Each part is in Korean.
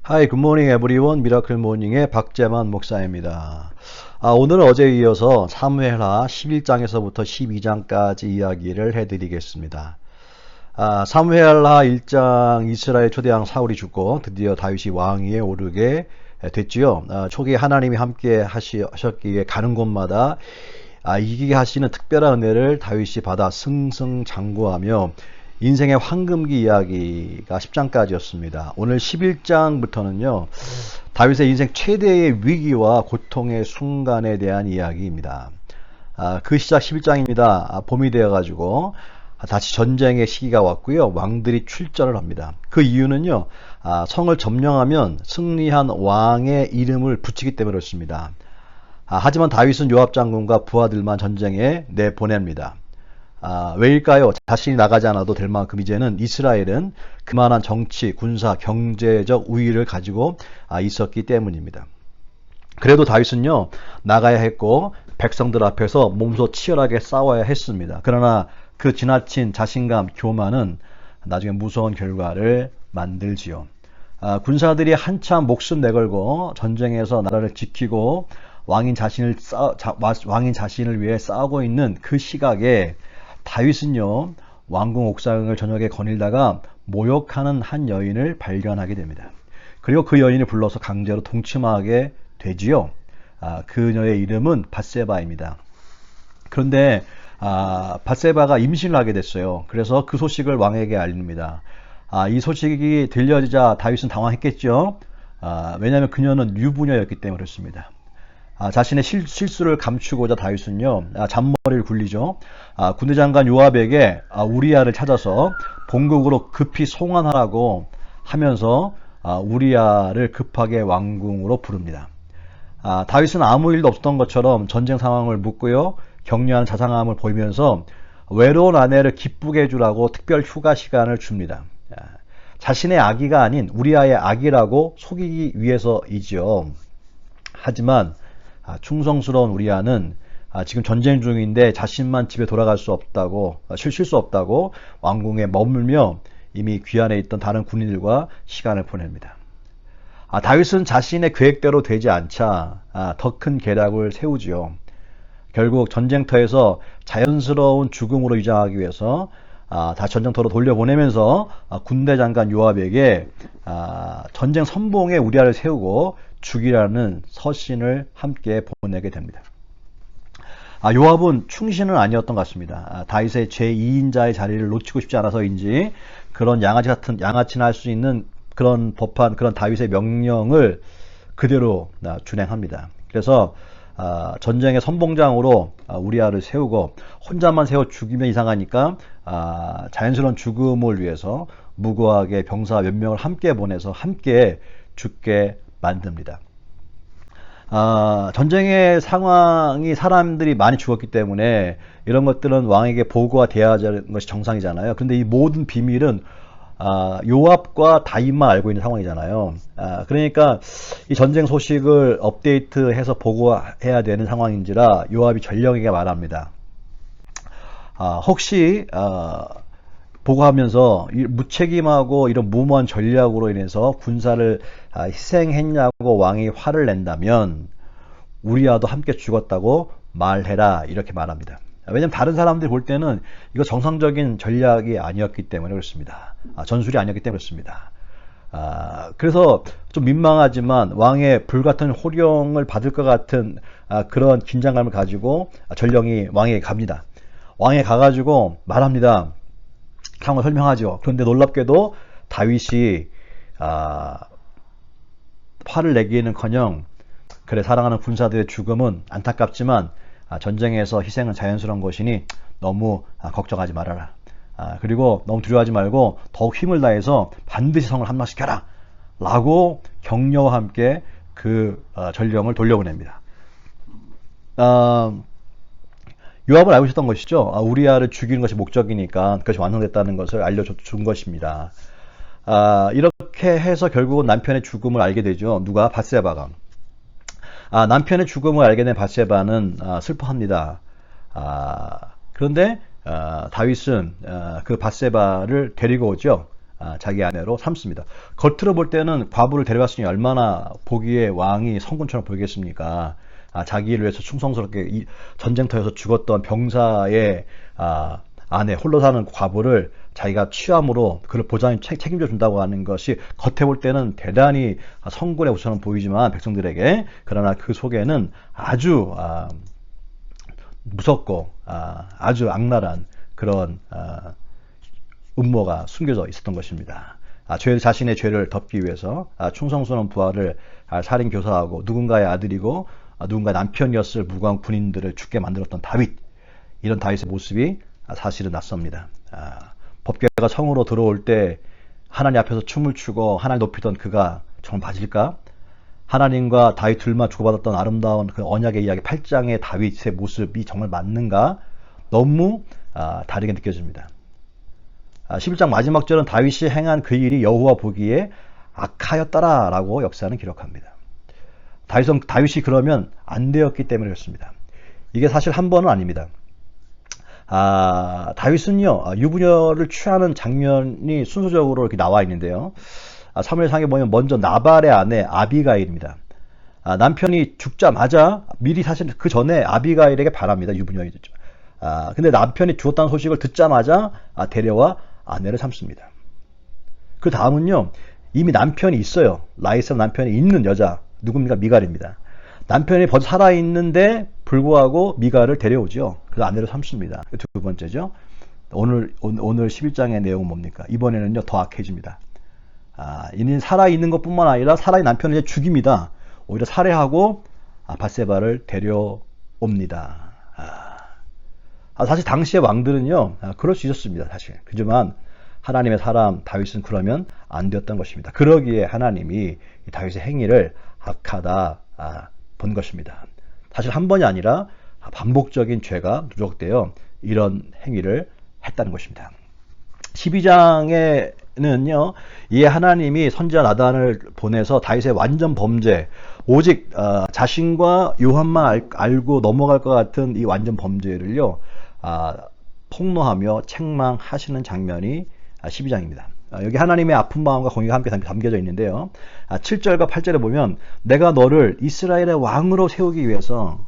Hi, good morning everyone. 미라클 모닝의 박재만 목사입니다. 오늘은 어제에 이어서 사무엘하 11장에서부터 12장까지 이야기를 해드리겠습니다. 사무엘하 1장 이스라엘 초대왕 사울이 죽고 드디어 다윗이 왕위에 오르게 됐지요. 초기에 하나님이 함께 하셨기에 가는 곳마다 이기게 하시는 특별한 은혜를 다윗이 받아 승승장구하며 인생의 황금기 이야기가 10장까지였습니다. 오늘 11장부터는요. 다윗의 인생 최대의 위기와 고통의 순간에 대한 이야기입니다. 그 시작 11장입니다. 봄이 되어가지고 다시 전쟁의 시기가 왔고요. 왕들이 출전을 합니다. 그 이유는요. 성을 점령하면 승리한 왕의 이름을 붙이기 때문에 그렇습니다. 하지만 다윗은 요압 장군과 부하들만 전쟁에 내보냅니다. 왜일까요? 자신이 나가지 않아도 될 만큼 이제는 이스라엘은 그만한 정치, 군사, 경제적 우위를 가지고 있었기 때문입니다. 그래도 다윗은요, 나가야 했고 백성들 앞에서 몸소 치열하게 싸워야 했습니다. 그러나 그 지나친 자신감, 교만은 나중에 무서운 결과를 만들지요. 군사들이 한참 목숨 내걸고 전쟁에서 나라를 지키고 왕인 자신을 위해 싸우고 있는 그 시각에 다윗은요, 왕궁 옥상을 저녁에 거닐다가 모욕하는 한 여인을 발견하게 됩니다. 그리고 그 여인을 불러서 강제로 동침하게 되지요. 그녀의 이름은 밧세바입니다. 그런데 밧세바가 임신을 하게 됐어요. 그래서 그 소식을 왕에게 알립니다. 이 소식이 들려지자 다윗은 당황했겠죠. 왜냐하면 그녀는 유부녀였기 때문에 그렇습니다. 자신의 실수를 감추고자 다윗은요, 잔머리를 굴리죠. 군대 장관 요압에게 우리야를 찾아서 본국으로 급히 송환하라고 하면서 우리야를 급하게 왕궁으로 부릅니다. 다윗은 아무 일도 없었던 것처럼 전쟁 상황을 묻고요, 격려하는 자상함을 보이면서 외로운 아내를 기쁘게 해주라고 특별 휴가 시간을 줍니다. 자신의 아기가 아닌 우리야의 아기라고 속이기 위해서이죠. 하지만 충성스러운 우리야는 지금 전쟁 중인데 자신만 집에 돌아갈 수 없다고, 쉴 수 없다고 왕궁에 머물며 이미 귀환해 있던 다른 군인들과 시간을 보냅니다. 다윗은 자신의 계획대로 되지 않자 더 큰 계략을 세우지요. 결국 전쟁터에서 자연스러운 죽음으로 위장하기 위해서 다 전쟁터로 돌려보내면서 군대 장관 요압에게 전쟁 선봉에 우리야를 세우고 죽이라는 서신을 함께 보내게 됩니다. 요압은 충신은 아니었던 것 같습니다. 다윗의 제2인자의 자리를 놓치고 싶지 않아서인지 그런 양아치나 할 수 있는 그런 법한 그런 다윗의 명령을 그대로 준행합니다. 그래서 전쟁의 선봉장으로 우리야를 세우고 혼자만 세워 죽이면 이상하니까 자연스러운 죽음을 위해서 무고하게 병사 몇 명을 함께 보내서 함께 죽게 만듭니다. 전쟁의 상황이 사람들이 많이 죽었기 때문에 이런 것들은 왕에게 보고가 돼야 하는 것이 정상이잖아요. 그런데 이 모든 비밀은 요압과 다윗만 알고 있는 상황이잖아요. 그러니까 이 전쟁 소식을 업데이트해서 보고해야 되는 상황인지라 요압이 전령에게 말합니다. 혹시 보고하면서 무책임하고 이런 무모한 전략으로 인해서 군사를 희생했냐고 왕이 화를 낸다면 우리야도 함께 죽었다고 말해라, 이렇게 말합니다. 왜냐하면 다른 사람들이 볼 때는 이거 정상적인 전략이 아니었기 때문에 그렇습니다. 전술이 아니었기 때문에 그렇습니다. 그래서 좀 민망하지만 왕의 불같은 호령을 받을 것 같은 그런 긴장감을 가지고 전령이 왕에게 갑니다. 왕에 가가지고 말합니다. 상황을 설명하죠. 그런데 놀랍게도 다윗이 화를 내기에는커녕 그래, 사랑하는 군사들의 죽음은 안타깝지만 전쟁에서 희생은 자연스러운 것이니 너무 걱정하지 말아라. 그리고 너무 두려워하지 말고 더욱 힘을 다해서 반드시 성을 함락시켜라 라고 격려와 함께 그 전령을 돌려보냅니다. 요압은 알고 있었던 것이죠. 우리야를 죽이는 것이 목적이니까 그것이 완성됐다는 것을 알려준 것입니다. 이렇게 해서 결국은 남편의 죽음을 알게 되죠. 누가? 밧세바가. 남편의 죽음을 알게 된 밧세바는 슬퍼합니다. 그런데 다윗은 그 밧세바를 데리고 오죠. 자기 아내로 삼습니다. 겉으로 볼 때는 과부를 데려갔으니 얼마나 보기에 왕이 성군처럼 보이겠습니까? 자기를 위해서 충성스럽게 전쟁터에서 죽었던 병사의 아내, 홀로 사는 과부를 자기가 취함으로 그를 보장히 책임져 준다고 하는 것이 겉에 볼 때는 대단히 성군의 우선은 보이지만 백성들에게, 그러나 그 속에는 아주 무섭고 아주 악랄한 그런 음모가 숨겨져 있었던 것입니다. 자신의 죄를 덮기 위해서 충성스러운 부하를 살인 교사하고 누군가의 아들이고 누군가의 남편이었을 무고한 군인들을 죽게 만들었던 다윗, 이런 다윗의 모습이 사실은 낯섭니다. 법궤가 성으로 들어올 때 하나님 앞에서 춤을 추고 하나님 높이던 그가 정말 맞을까? 하나님과 다윗 둘만 주고받았던 아름다운 그 언약의 이야기 8장의 다윗의 모습이 정말 맞는가? 너무 다르게 느껴집니다. 11장 마지막 절은 다윗이 행한 그 일이 여호와 보기에 악하였더라라고 역사는 기록합니다. 다윗이 그러면 안 되었기 때문에 그렇습니다. 이게 사실 한 번은 아닙니다. 다윗은요, 유부녀를 취하는 장면이 순서적으로 이렇게 나와 있는데요. 사무엘상에 보면 먼저 나발의 아내 아비가일입니다. 남편이 죽자마자 미리 사실 그 전에 아비가일에게 바랍니다. 유부녀이죠. 근데 남편이 죽었다는 소식을 듣자마자 데려와 아내를 삼습니다. 그 다음은요, 이미 남편이 있어요. 라이사 남편이 있는 여자, 누굽니까? 미갈입니다. 남편이 벌써 살아있는데 불구하고 미갈을 데려오죠. 그래서 아내를 삼습니다. 두 번째죠. 오늘 11장의 내용은 뭡니까? 이번에는요, 더 악해집니다. 이는 살아있는 것 뿐만 아니라 살아있는 남편을 이제 죽입니다. 오히려 살해하고 밧세바를 데려옵니다. 사실 당시의 왕들은요, 그럴 수 있었습니다. 사실. 그지만 하나님의 사람 다윗은 그러면 안 되었던 것입니다. 그러기에 하나님이 다윗의 행위를 악하다 본 것입니다. 사실 한 번이 아니라 반복적인 죄가 누적되어 이런 행위를 했다는 것입니다. 12장에는요, 이 하나님이 선지자 나단을 보내서 다윗의 완전 범죄, 오직 자신과 요한만 알고 넘어갈 것 같은 이 완전 범죄를요, 폭로하며 책망하시는 장면이 12장입니다. 여기 하나님의 아픈 마음과 공의가 함께 담겨져 있는데요. 7절과 8절에 보면 내가 너를 이스라엘의 왕으로 세우기 위해서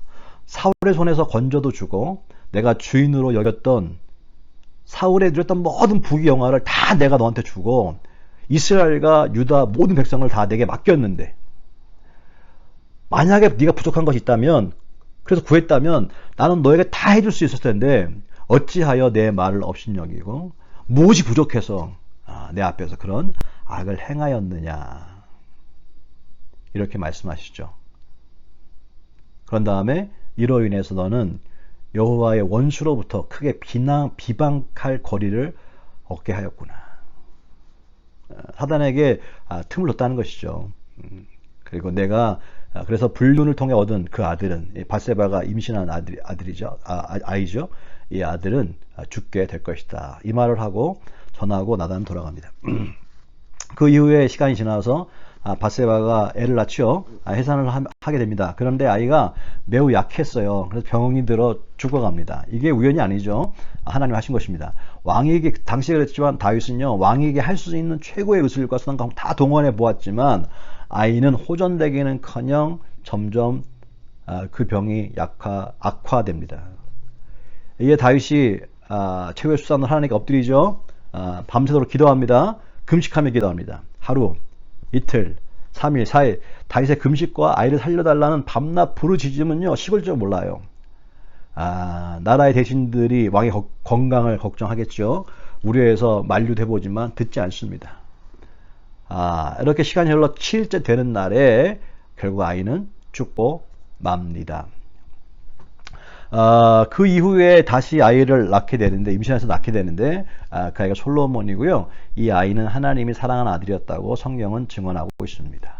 사울의 손에서 건져도 주고 내가 주인으로 여겼던 사울에 누렸던 모든 부귀 영화를 다 내가 너한테 주고 이스라엘과 유다 모든 백성을 다 내게 맡겼는데 만약에 네가 부족한 것이 있다면, 그래서 구했다면 나는 너에게 다 해줄 수 있었을 텐데 어찌하여 내 말을 업신여기고 무엇이 부족해서 내 앞에서 그런 악을 행하였느냐, 이렇게 말씀하시죠. 그런 다음에 이로 인해서 너는 여호와의 원수로부터 크게 비방할 거리를 얻게 하였구나. 사단에게 틈을 줬다는 것이죠. 그리고 내가 그래서 불륜을 통해 얻은 그 아들은, 밧세바가 임신한 아이죠. 이 아들은 죽게 될 것이다. 이 말을 하고 전하고 나단은 돌아갑니다. 그 이후에 시간이 지나서 밧세바가 애를 낳죠. 해산을 하게 됩니다. 그런데 아이가 매우 약했어요. 그래서 병이 들어 죽어갑니다. 이게 우연이 아니죠. 하나님 하신 것입니다. 왕에게, 당시에 그랬지만 다윗은요, 왕에게 할 수 있는 최고의 의술과 수단과 다 동원해 보았지만 아이는 호전되기는커녕 점점 그 병이 악화됩니다. 이에 다윗이 최후의 수단으로 하나님께 엎드리죠. 밤새도록 기도합니다. 금식하며 기도합니다. 하루, 이틀, 3일, 4일 다윗의 금식과 아이를 살려달라는 밤낮 부르짖음은요, 식을 줄 몰라요. 나라의 대신들이 왕의 건강을 걱정하겠죠. 우려해서 만류해보지만 듣지 않습니다. 이렇게 시간이 흘러 7일째 되는 날에 결국 아이는 죽고 맙니다. 그 이후에 다시 아이를 낳게 되는데, 임신해서 낳게 되는데, 그 아이가 솔로몬이고요. 이 아이는 하나님이 사랑하는 아들이었다고 성경은 증언하고 있습니다.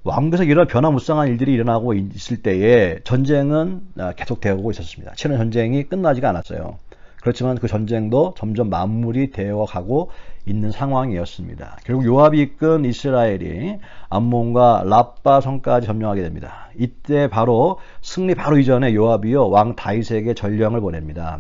왕국에서 이런 변화무쌍한 일들이 일어나고 있을 때에 전쟁은 계속되고 있었습니다. 치는 전쟁이 끝나지가 않았어요. 그렇지만 그 전쟁도 점점 마무리되어 가고 있는 상황이었습니다. 결국 요압이 이끈 이스라엘이 암몬과 라빠 성까지 점령하게 됩니다. 이때 바로 승리 바로 이전에 요압이요 왕 다윗에게 전령을 보냅니다.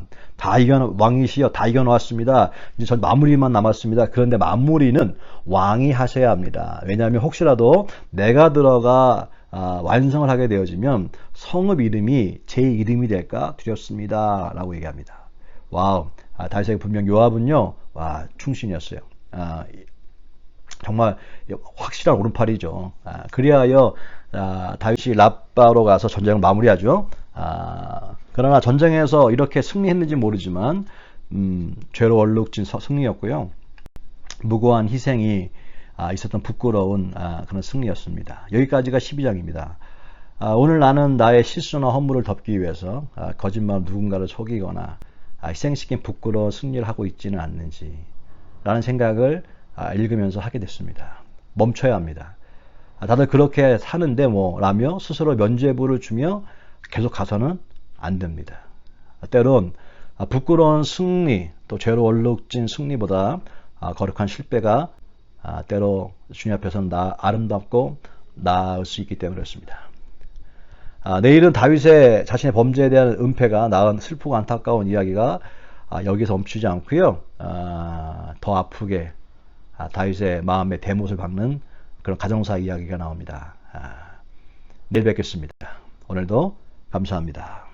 왕이시여 다 이겨놓았습니다. 이제 전 마무리만 남았습니다. 그런데 마무리는 왕이 하셔야 합니다. 왜냐하면 혹시라도 내가 들어가 완성을 하게 되어지면 성읍 이름이 제 이름이 될까 두렵습니다. 라고 얘기합니다. 와우. 다윗에게 분명 요압은요, 충신이었어요. 정말 확실한 오른팔이죠. 그리하여 다윗이 라빠로 가서 전쟁을 마무리하죠. 그러나 전쟁에서 이렇게 승리했는지 모르지만 죄로 얼룩진 승리였고요. 무고한 희생이 있었던 부끄러운 그런 승리였습니다. 여기까지가 12장입니다. 오늘 나는 나의 실수나 허물을 덮기 위해서 거짓말 누군가를 속이거나 희생시킨 부끄러운 승리를 하고 있지는 않는지 라는 생각을 읽으면서 하게 됐습니다. 멈춰야 합니다. 다들 그렇게 사는데 라며 스스로 면죄부를 주며 계속 가서는 안 됩니다. 때론 부끄러운 승리 또 죄로 얼룩진 승리보다 거룩한 실패가 때로 주님 앞에서는 아름답고 나을 수 있기 때문에 그렇습니다. 내일은 다윗의 자신의 범죄에 대한 은폐가 낳은 슬프고 안타까운 이야기가 여기서 멈추지 않고요. 더 아프게 다윗의 마음의 대못을 박는 그런 가정사 이야기가 나옵니다. 내일 뵙겠습니다. 오늘도 감사합니다.